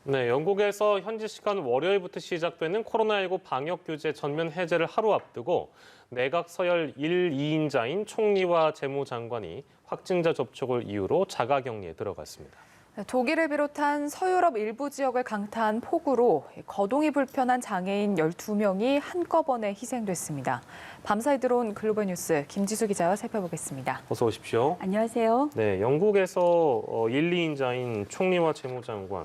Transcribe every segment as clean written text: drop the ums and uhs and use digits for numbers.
네, 영국에서 현지 시간 월요일부터 시작되는 코로나19 방역 규제 전면 해제를 하루 앞두고 내각 서열 1, 2인자인 총리와 재무장관이 확진자 접촉을 이유로 자가격리에 들어갔습니다. 독일을 비롯한 서유럽 일부 지역을 강타한 폭우로 거동이 불편한 장애인 12명이 한꺼번에 희생됐습니다. 밤사이 들어온 글로벌 뉴스 김지수 기자와 살펴보겠습니다. 어서 오십시오. 안녕하세요. 네, 영국에서 1, 2인자인 총리와 재무장관,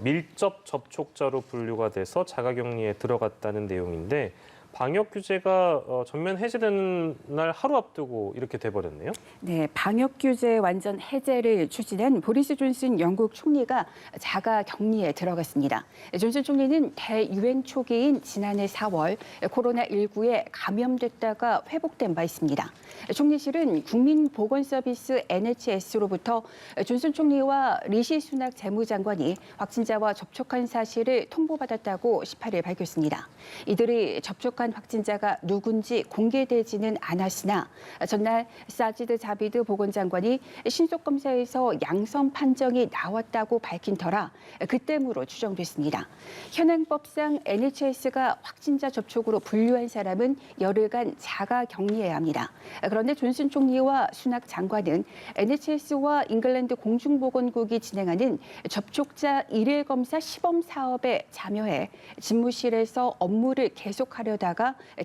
밀접 접촉자로 분류가 돼서 자가격리에 들어갔다는 내용인데 방역 규제가 전면 해제되는 날 하루 앞두고 이렇게 돼버렸네요. 네, 방역 규제 완전 해제를 추진한 보리스 존슨 영국 총리가 자가 격리에 들어갔습니다. 존슨 총리는 대유행 초기인 지난해 4월 코로나19에 감염됐다가 회복된 바 있습니다. 총리실은 국민보건서비스 NHS로부터 존슨 총리와 리시 수낙 재무장관이 확진자와 접촉한 사실을 통보받았다고 18일 밝혔습니다. 이들이 접촉한 확진자가 누군지 공개되지는 않았으나 전날 사지드 자비드 보건장관이 신속검사에서 양성 판정이 나왔다고 밝힌 터라 그때므로 추정됐습니다. 현행법상 NHS가 확진자 접촉으로 분류한 사람은 열흘간 자가 격리해야 합니다. 그런데 존슨 총리와 수낙 장관은 NHS와 잉글랜드 공중보건국이 진행하는 접촉자 일일 검사 시범 사업에 참여해 집무실에서 업무를 계속하려다가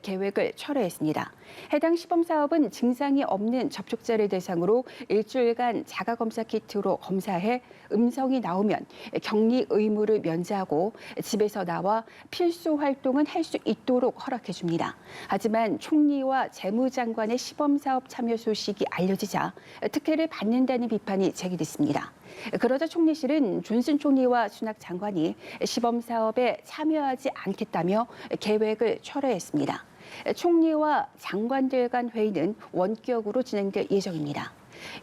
계획을 철회했습니다. 해당 시범 사업은 증상이 없는 접촉자를 대상으로 일주일간 자가검사 키트로 검사해 음성이 나오면 격리 의무를 면제하고 집에서 나와 필수 활동은 할 수 있도록 허락해 줍니다. 하지만 총리와 재무장관의 시범 사업 참여 소식이 알려지자 특혜를 받는다는 비판이 제기됐습니다. 그러자 총리실은 존슨 총리와 수낙 장관이 시범 사업에 참여하지 않겠다며 계획을 철회했습니다. 총리와 장관들 간 회의는 원격으로 진행될 예정입니다.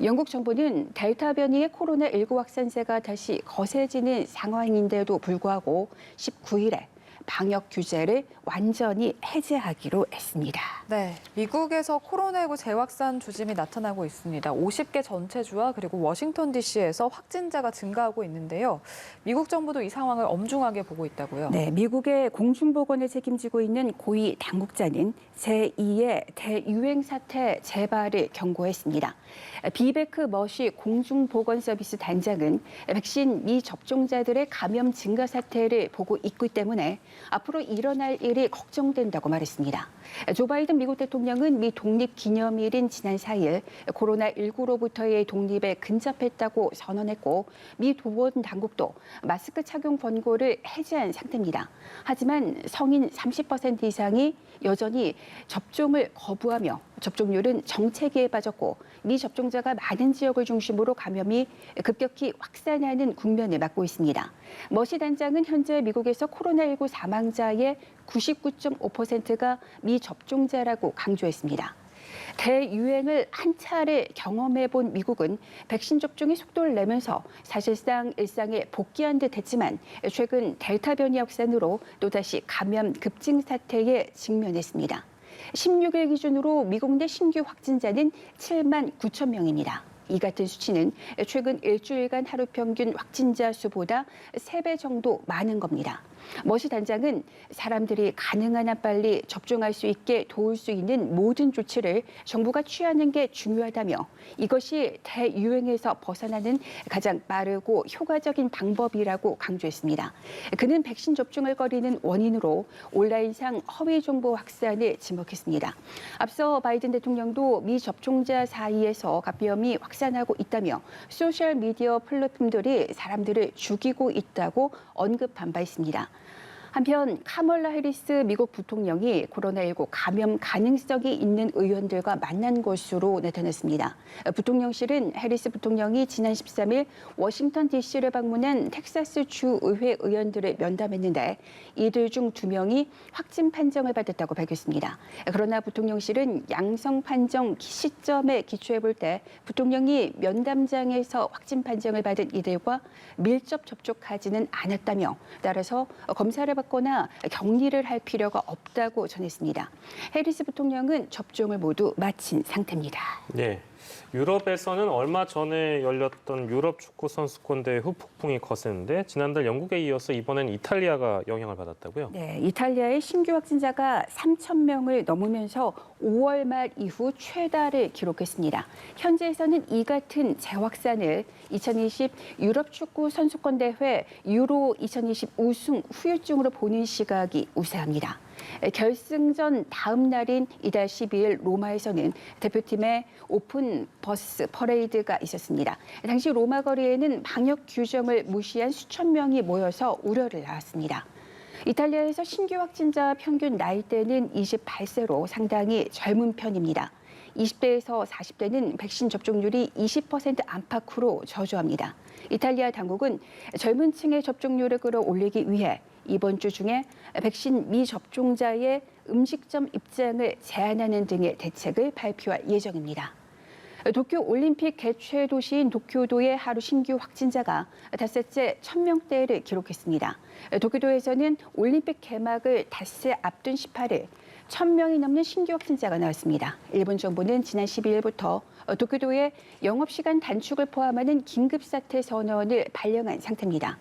영국 정부는 델타 변이의 코로나19 확산세가 다시 거세지는 상황인데도 불구하고 19일에 방역 규제를 완전히 해제하기로 했습니다. 네, 미국에서 코로나19 재확산 조짐이 나타나고 있습니다. 50개 전체주와 그리고 워싱턴 DC에서 확진자가 증가하고 있는데요. 미국 정부도 이 상황을 엄중하게 보고 있다고요. 네, 미국의 공중보건을 책임지고 있는 고위 당국자는 제2의 대유행 사태 재발을 경고했습니다. 비베크 머시 공중보건서비스 단장은 백신 미접종자들의 감염 증가 사태를 보고 있기 때문에 앞으로 일어날 일이 걱정된다고 말했습니다. 조 바이든 미국 대통령은 미 독립기념일인 지난 4일 코로나19로부터의 독립에 근접했다고 선언했고 미 보건당국도 마스크 착용 권고를 해제한 상태입니다. 하지만 성인 30% 이상이 여전히 접종을 거부하며 접종률은 정체기에 빠졌고 미접종자가 많은 지역을 중심으로 감염이 급격히 확산하는 국면을 맞고 있습니다. 머시 단장은 현재 미국에서 코로나19 사망자의 99.5%가 미접종자라고 강조했습니다. 대유행을 한 차례 경험해본 미국은 백신 접종의 속도를 내면서 사실상 일상에 복귀한 듯 했지만 최근 델타 변이 확산으로 또다시 감염 급증 사태에 직면했습니다. 16일 기준으로 미국 내 신규 확진자는 7만 9천 명입니다. 이 같은 수치는 최근 일주일간 하루 평균 확진자 수보다 3배 정도 많은 겁니다. 머시 단장은 사람들이 가능한 한 빨리 접종할 수 있게 도울 수 있는 모든 조치를 정부가 취하는 게 중요하다며 이것이 대유행에서 벗어나는 가장 빠르고 효과적인 방법이라고 강조했습니다. 그는 백신 접종을 꺼리는 원인으로 온라인상 허위 정보 확산을 지목했습니다. 앞서 바이든 대통령도 미접종자 사이에서 감염이 확산하고 있다며 소셜미디어 플랫폼들이 사람들을 죽이고 있다고 언급한 바 있습니다. 한편 카멀라 해리스 미국 부통령이 코로나19 감염 가능성이 있는 의원들과 만난 것으로 나타났습니다. 부통령실은 해리스 부통령이 지난 13일 워싱턴 DC를 방문한 텍사스 주 의회 의원들을 면담했는데 이들 중 2명이 확진 판정을 받았다고 밝혔습니다. 그러나 부통령실은 양성 판정 시점에 기초해 볼 때 부통령이 면담장에서 확진 판정을 받은 이들과 밀접 접촉하지는 않았다며 따라서 검사를 받거나 격리를 할 필요가 없다고 전했습니다. 해리스 부통령은 접종을 모두 마친 상태입니다. 네. 유럽에서는 얼마 전에 열렸던 유럽 축구 선수권 대회 후폭풍이 거세는데 지난달 영국에 이어서 이번엔 이탈리아가 영향을 받았다고요? 네, 이탈리아의 신규 확진자가 3,000명을 넘으면서 5월 말 이후 최다를 기록했습니다. 현지에서는 이 같은 재확산을 2020 유럽 축구 선수권 대회 유로 2020 우승 후유증으로 보는 시각이 우세합니다. 결승전 다음 날인 이달 12일 로마에서는 대표팀의 오픈 버스 퍼레이드가 있었습니다. 당시 로마 거리에는 방역 규정을 무시한 수천 명이 모여서 우려를 낳았습니다. 이탈리아에서 신규 확진자 평균 나이대는 28세로 상당히 젊은 편입니다. 20대에서 40대는 백신 접종률이 20% 안팎으로 저조합니다. 이탈리아 당국은 젊은 층의 접종률을 끌어올리기 위해 이번 주 중에 백신 미접종자의 음식점 입장을 제한하는 등의 대책을 발표할 예정입니다. 도쿄 올림픽 개최 도시인 도쿄도의 하루 신규 확진자가 닷새째 1,000명대를 기록했습니다. 도쿄도에서는 올림픽 개막을 닷새 앞둔 18일 1,000명이 넘는 신규 확진자가 나왔습니다. 일본 정부는 지난 12일부터 도쿄도의 영업시간 단축을 포함하는 긴급사태 선언을 발령한 상태입니다.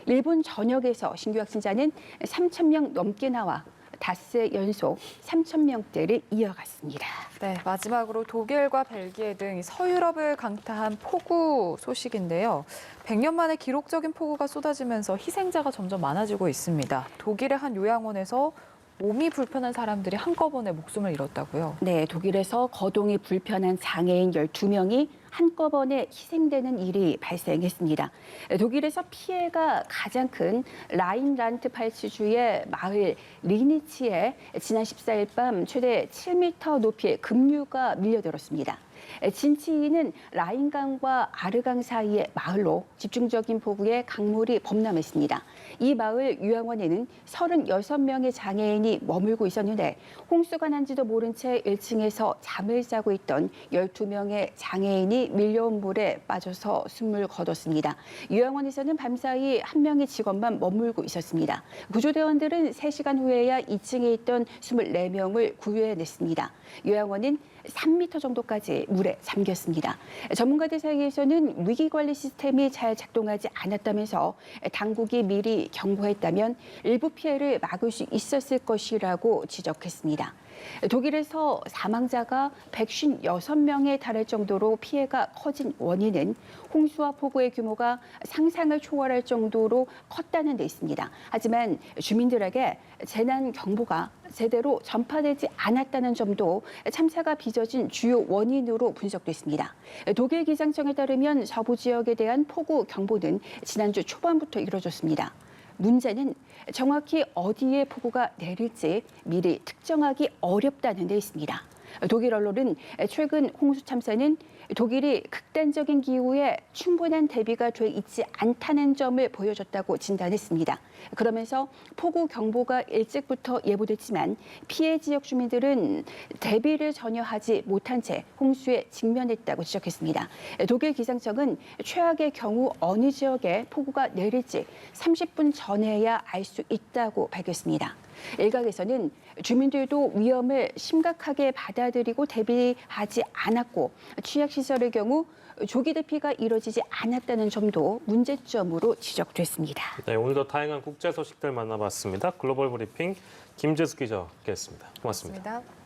일본 전역에서 신규 확진자는 3,000명 넘게 나와 닷새 연속 3,000명대를 이어갔습니다. 네, 마지막으로 독일과 벨기에 등 서유럽을 강타한 폭우 소식인데요. 100년 만에 기록적인 폭우가 쏟아지면서 희생자가 점점 많아지고 있습니다. 독일의 한 요양원에서 몸이 불편한 사람들이 한꺼번에 목숨을 잃었다고요? 네, 독일에서 거동이 불편한 장애인 12명이 한꺼번에 희생되는 일이 발생했습니다. 독일에서 피해가 가장 큰 라인란트팔츠주의 마을 리니치에 지난 14일 밤 최대 7m 높이의 급류가 밀려들었습니다. 진치인은 라인강과 아르강 사이의 마을로 집중적인 폭우에 강물이 범람했습니다. 이 마을 요양원에는 36명의 장애인이 머물고 있었는데 홍수가 난지도 모른 채 1층에서 잠을 자고 있던 12명의 장애인이 밀려온 물에 빠져서 숨을 거뒀습니다. 요양원에서는 밤사이 한 명의 직원만 머물고 있었습니다. 구조대원들은 3시간 후에야 2층에 있던 24명을 구해냈습니다. 요양원은 3m 정도까지 물에 잠겼습니다. 전문가들 사이에서는 위기관리 시스템이 잘 작동하지 않았다면서 당국이 미리 경고했다면 일부 피해를 막을 수 있었을 것이라고 지적했습니다. 독일에서 사망자가 156명에 달할 정도로 피해가 커진 원인은 홍수와 폭우의 규모가 상상을 초월할 정도로 컸다는 데 있습니다. 하지만 주민들에게 재난 경보가 제대로 전파되지 않았다는 점도 참사가 빚어진 주요 원인으로 분석됐습니다. 독일 기상청에 따르면 서부 지역에 대한 폭우 경보는 지난주 초반부터 이뤄졌습니다. 문제는 정확히 어디에 폭우가 내릴지 미리 특정하기 어렵다는 데 있습니다. 독일 언론은 최근 홍수 참사는 독일이 극단적인 기후에 충분한 대비가 돼 있지 않다는 점을 보여줬다고 진단했습니다. 그러면서 폭우 경보가 일찍부터 예보됐지만 피해 지역 주민들은 대비를 전혀 하지 못한 채 홍수에 직면했다고 지적했습니다. 독일 기상청은 최악의 경우 어느 지역에 폭우가 내릴지 30분 전에야 알 수 있다고 밝혔습니다. 일각에서는 주민들도 위험을 심각하게 받아들이고 대비하지 않았고 취약시설의 경우 조기 대피가 이뤄지지 않았다는 점도 문제점으로 지적됐습니다. 네, 오늘도 다양한 국제 소식들 만나봤습니다. 글로벌 브리핑 김재수 기자와 함께했습니다. 고맙습니다.